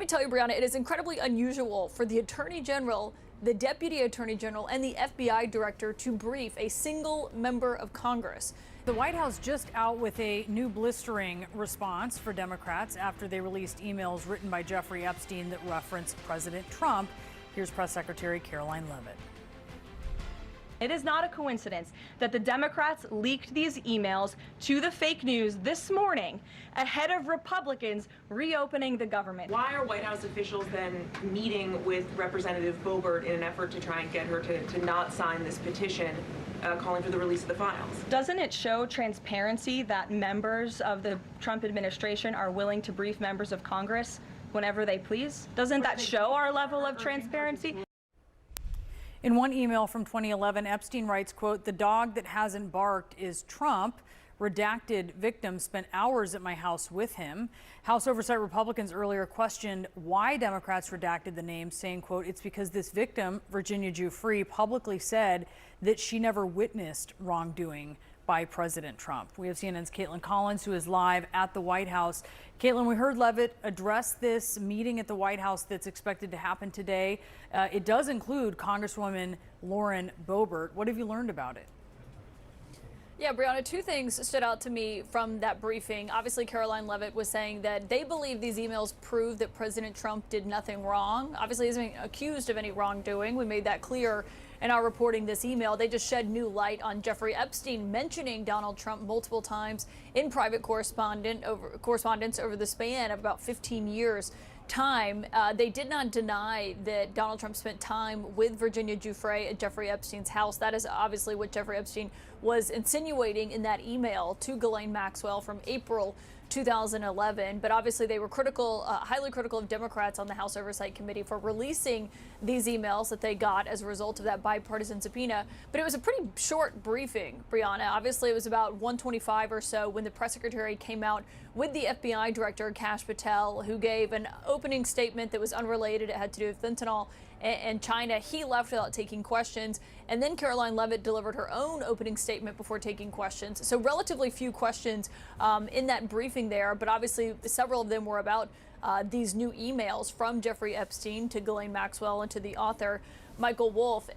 me tell you, Brianna, it is incredibly unusual for the Attorney General, the Deputy Attorney General, and the FBI Director to brief a single member of Congress. The White House just out with a new blistering response for Democrats after they released emails written by Jeffrey Epstein that reference President Trump. Here's Press Secretary Caroline Leavitt. It is not a coincidence that the Democrats leaked these emails to the fake news this morning ahead of Republicans reopening the government. Why are White House officials then meeting with Representative Boebert in an effort to try and get her to not sign this petition calling for the release of the files? Doesn't it show transparency that members of the Trump administration are willing to brief members of Congress whenever they please? Doesn't that show our level of transparency? In one email from 2011, Epstein writes, quote, "The dog that hasn't barked is Trump. Redacted victim spent hours at my house with him." House Oversight Republicans earlier questioned why Democrats redacted the name, saying, quote, "It's because this victim, Virginia Giuffre, publicly said that she never witnessed wrongdoing by President Trump." We have CNN's Caitlin Collins, who is live at the White House. Caitlin, we heard Leavitt address this meeting at the White House that's expected to happen today. It does include Congresswoman Lauren Boebert. What have you learned about it? Yeah, Brianna, two things stood out to me from that briefing. Obviously, Caroline Leavitt was saying that they believe these emails prove that President Trump did nothing wrong. Obviously, he isn't accused of any wrongdoing. We made that clear in our reporting this email. They just shed new light on Jeffrey Epstein mentioning Donald Trump multiple times in private correspondence over the span of about 15 years. They did not deny that Donald Trump spent time with Virginia Giuffre at Jeffrey Epstein's house. That is obviously what Jeffrey Epstein was insinuating in that email to Ghislaine Maxwell from April 2011. But obviously they were critical, highly critical of Democrats on the House Oversight Committee for releasing these emails that they got as a result of that bipartisan subpoena. But it was a pretty short briefing, Brianna. Obviously it was about 1:25 or so when the press secretary came out with the FBI Director, Kash Patel, who gave an opening statement that was unrelated. It had to do with fentanyl and China. He left without taking questions. And then Caroline Leavitt delivered her own opening statement before taking questions. So relatively few questions in that briefing there. But obviously several of them were about these new emails from Jeffrey Epstein to Ghislaine Maxwell and to the author Michael Wolff.